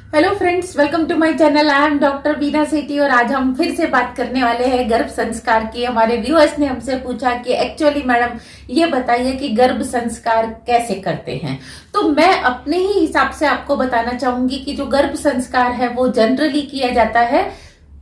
Hello friends, welcome to my channel. I am doctor Beena Sethi और आज हम फिर से बात करने वाले हैं गर्भ संस्कार की। हमारे व्यूअर्स ने हमसे पूछा कि एक्चुअली मैडम ये बताइए कि गर्भ संस्कार कैसे करते हैं। तो मैं अपने ही हिसाब से आपको बताना चाहूंगी कि जो गर्भ संस्कार है वो जनरली किया जाता है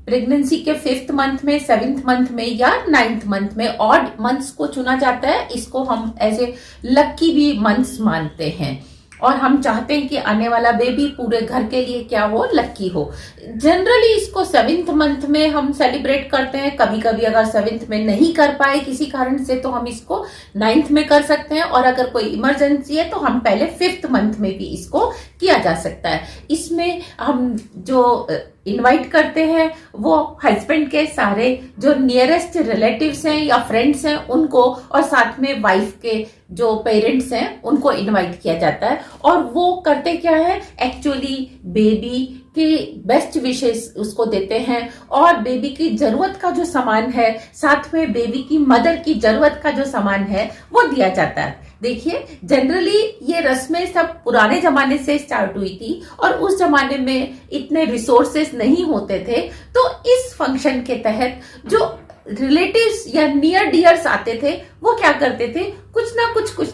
प्रेगनेंसी के 5th मंथ में, 7th मंथ में या 9th मंथ में। ऑड मंथ्स को चुना जाता है, इसको हम ऐसे लक्की भी मंथ्स मानते हैं और हम चाहते हैं कि आने वाला बेबी पूरे घर के लिए क्या हो, लक्की हो। जनरली इसको 7th मंथ में हम सेलिब्रेट करते हैं। कभी कभी अगर 7th में नहीं कर पाए किसी कारण से तो हम इसको 9th में कर सकते हैं, और अगर कोई इमरजेंसी है तो हम पहले 5th मंथ में भी इसको किया जा सकता है। इसमें हम जो इनवाइट करते हैं वो हस्बैंड के सारे जो नियरेस्ट रिलेटिव्स हैं या फ्रेंड्स हैं उनको, और साथ में वाइफ के जो पेरेंट्स हैं उनको इनवाइट किया जाता है। और वो करते क्या है, एक्चुअली बेबी की बेस्ट विशेस उसको देते हैं और बेबी की जरूरत का जो सामान है, साथ में बेबी की मदर की जरूरत का जो सामान है वो दिया जाता है। देखिए, जनरली ये रस्में सब पुराने जमाने से स्टार्ट हुई थी और उस जमाने में इतने रिसोर्सेस नहीं होते थे। तो इस फंक्शन के तहत जो रिलेटिव्स या नियर डियर्स आते थे वो क्या करते थे, कुछ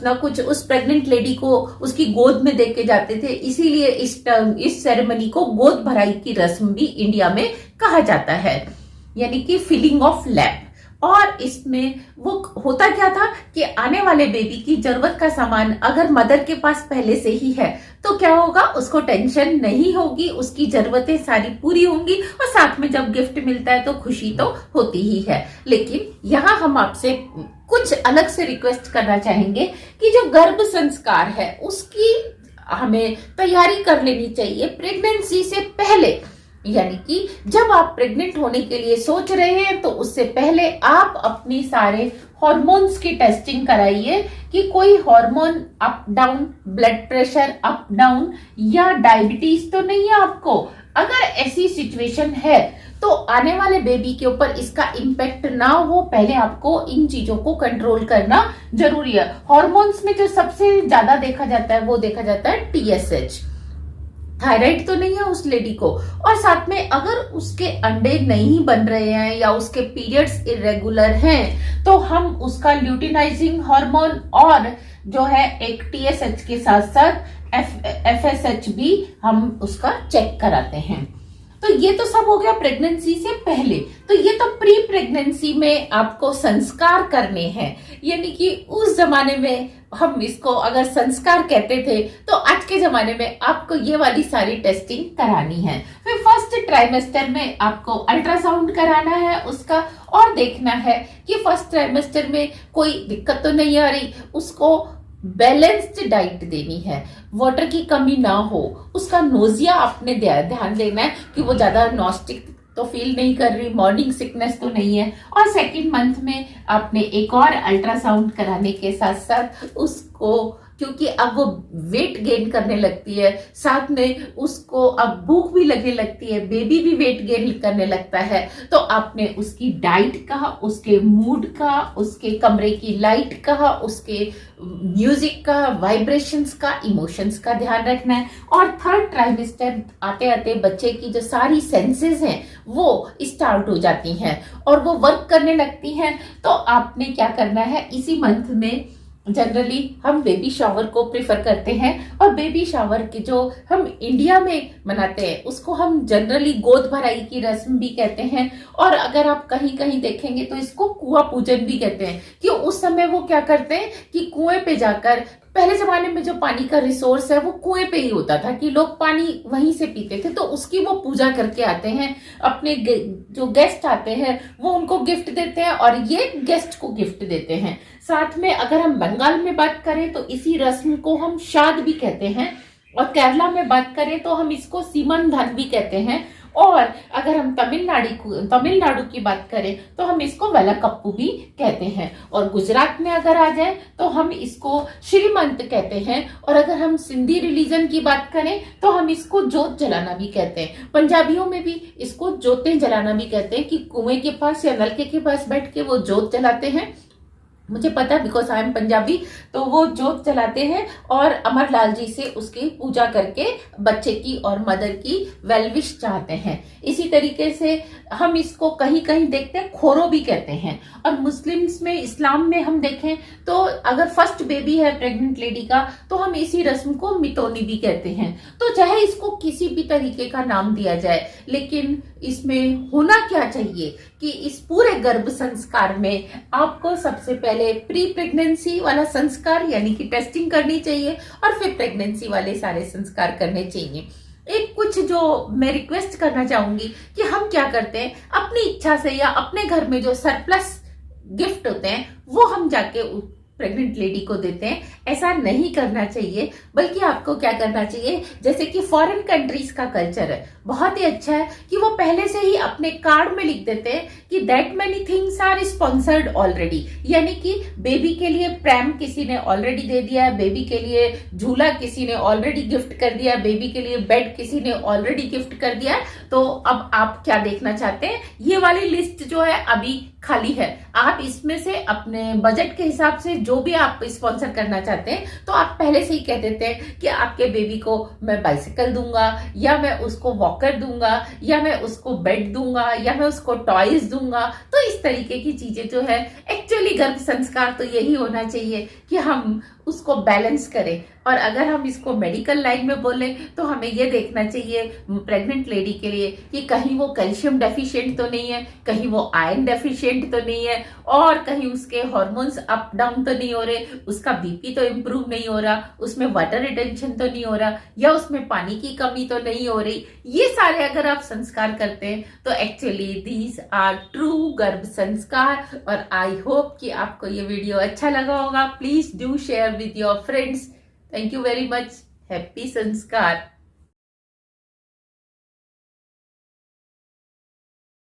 ना कुछ उस प्रेग्नेंट लेडी को उसकी गोद में दे के जाते थे। इसीलिए इस सेरेमनी को गोद भराई की रस्म भी इंडिया में कहा जाता है, यानी कि फिलिंग ऑफ लैप। और इसमें वो होता क्या था कि आने वाले बेबी की जरूरत का सामान अगर मदर के पास पहले से ही है तो क्या होगा, उसको टेंशन नहीं होगी, उसकी जरूरतें सारी पूरी होंगी और साथ में जब गिफ्ट मिलता है तो खुशी तो होती ही है। लेकिन यहाँ हम आपसे कुछ अलग से रिक्वेस्ट करना चाहेंगे कि जो गर्भ संस्कार है उसकी हमें तैयारी कर लेनी चाहिए प्रेगनेंसी से पहले। यानी कि जब आप प्रेग्नेंट होने के लिए सोच रहे हैं तो उससे पहले आप अपनी सारे हॉर्मोन्स की टेस्टिंग कराइए कि कोई hormone up down, blood pressure up down या डायबिटीज तो नहीं है आपको। अगर ऐसी सिचुएशन है तो आने वाले बेबी के ऊपर इसका इम्पैक्ट ना हो, पहले आपको इन चीजों को कंट्रोल करना जरूरी है। हॉर्मोन्स में जो सबसे ज्यादा देखा जाता है वो देखा जाता है TSH। थायराइड तो नहीं है उस लेडी को, और साथ में अगर उसके अंडे नहीं बन रहे हैं या उसके पीरियड्स इरेगुलर हैं तो हम उसका ल्यूटिनाइजिंग हार्मोन और जो है एक TSH के साथ साथ FSH भी हम उसका चेक कराते हैं। तो ये तो सब हो गया प्रेगनेंसी से पहले। तो ये तो प्री प्रेगनेंसी में आपको संस्कार करने हैं, यानी कि उस जमाने में हम इसको अगर संस्कार कहते थे तो आज के जमाने में आपको ये वाली सारी टेस्टिंग करानी है। फिर फर्स्ट ट्राइमेस्टर में आपको अल्ट्रासाउंड कराना है उसका, और देखना है कि फर्स्ट ट्राइमेस्टर में कोई दिक्कत तो नहीं आ रही, उसको बैलेंस्ड डाइट देनी है, वाटर की कमी ना हो, उसका नोजिया आपने ध्यान देना है कि वो ज्यादा नॉस्टिक तो फील नहीं कर रही, मॉर्निंग सिकनेस तो नहीं है। और सेकंड मंथ में आपने एक और अल्ट्रासाउंड कराने के साथ साथ उसको, क्योंकि अब वो वेट गेन करने लगती है, साथ में उसको अब भूख भी लगने लगती है, बेबी भी वेट गेन करने लगता है, तो आपने उसकी डाइट का, उसके मूड का, उसके कमरे की लाइट का, उसके म्यूजिक का, वाइब्रेशंस का, इमोशंस का ध्यान रखना है। और थर्ड ट्राइमेस्टर आते आते बच्चे की जो सारी सेंसेस हैं वो स्टार्ट हो जाती हैं और वो वर्क करने लगती हैं। तो आपने क्या करना है, इसी मंथ में जनरली हम बेबी शावर को प्रिफर करते हैं, और बेबी शावर की जो हम इंडिया में मनाते हैं उसको हम जनरली गोद भराई की रस्म भी कहते हैं, और अगर आप कहीं कहीं देखेंगे तो इसको कुआं पूजन भी कहते हैं। कि उस समय वो क्या करते हैं कि कुएं पे जाकर, पहले जमाने में जो पानी का रिसोर्स है वो कुएं पे ही होता था कि लोग पानी वहीं से पीते थे, तो उसकी वो पूजा करके आते हैं। अपने जो गेस्ट आते हैं वो उनको गिफ्ट देते हैं और ये गेस्ट को गिफ्ट देते हैं। साथ में अगर हम बंगाल में बात करें तो इसी रस्म को हम शाद भी कहते हैं, और केरला में बात करें तो हम इसको सीमंधन भी कहते हैं, और अगर हम तमिलनाडु की बात करें तो हम इसको वेलकप्पू भी कहते हैं, और गुजरात में अगर आ जाए तो हम इसको श्रीमंत कहते हैं, और अगर हम सिंधी रिलीजन की बात करें तो हम इसको जोत जलाना भी कहते हैं। पंजाबियों में भी इसको जोतें जलाना भी कहते हैं कि कुएं के पास या नलके के पास बैठ के वो जोत जलाते हैं मुझे पता है बिकॉज आई एम पंजाबी, तो वो जोत जलाते हैं और अमरलाल जी से उसकी पूजा करके बच्चे की और मदर की वेलविश चाहते हैं। इसी तरीके से हम इसको कहीं कहीं देखते हैं खोरो भी कहते हैं। और मुस्लिम्स में, इस्लाम में हम देखें तो अगर फर्स्ट बेबी है प्रेग्नेंट लेडी का, तो हम इसी रस्म को मितोनी भी कहते हैं। तो चाहे इसको किसी भी तरीके का नाम दिया जाए, लेकिन इसमें होना क्या चाहिए कि इस पूरे गर्भ संस्कार में आपको सबसे पहले प्री प्रेगनेंसी वाला संस्कार यानी कि टेस्टिंग करनी चाहिए और फिर प्रेगनेंसी वाले सारे संस्कार करने चाहिए। एक कुछ जो मैं रिक्वेस्ट करना चाहूंगी कि हम क्या करते हैं, अपनी इच्छा से या अपने घर में जो सरप्लस गिफ्ट होते हैं वो हम जाके प्रेग्नेंट लेडी को देते हैं। ऐसा नहीं करना चाहिए, बल्कि आपको क्या करना चाहिए, जैसे कि फॉरेन कंट्रीज का कल्चर है, बहुत ही अच्छा है कि वो पहले से ही अपने कार्ड में लिख देते हैं कि that many things are sponsored already. यानी कि बेबी के लिए प्रैम किसी ने ऑलरेडी दे दिया है, बेबी के लिए झूला किसी ने ऑलरेडी गिफ्ट कर दिया, बेबी के लिए बेड किसी ने ऑलरेडी गिफ्ट कर दिया। तो अब आप क्या देखना चाहते हैं, ये वाली लिस्ट जो है अभी खाली है। आप इसमें से अपने बजट के हिसाब से जो भी आप स्पॉन्सर करना चाहते हैं, तो आप पहले से ही कह देते हैं कि आपके बेबी को मैं बाइसिकल दूंगा, या मैं उसको वॉकर दूंगा, या मैं उसको बेड दूंगा, या मैं उसको टॉयज दूंगा। तो इस तरीके की चीजें जो है, एक्चुअली गर्भ संस्कार तो यही होना चाहिए कि हम उसको बैलेंस करें। और अगर हम इसको मेडिकल लाइन में बोले तो हमें ये देखना चाहिए प्रेग्नेंट लेडी के लिए कि कहीं वो कैल्शियम डेफिशिएंट तो नहीं है, कहीं वो आयरन डेफिशिएंट तो नहीं है, और कहीं उसके हार्मोन्स अप डाउन तो नहीं हो रहे, उसका बीपी तो इम्प्रूव नहीं हो रहा, उसमें वाटर रिटेंशन तो नहीं हो रहा, या उसमें पानी की कमी तो नहीं हो रही। ये सारे अगर आप संस्कार करते हैं तो एक्चुअली दीज आर ट्रू गर्भ संस्कार। और आई होप कि आपको ये वीडियो अच्छा लगा होगा। Please do share with your friends. Thank you very much. Happy Sanskar.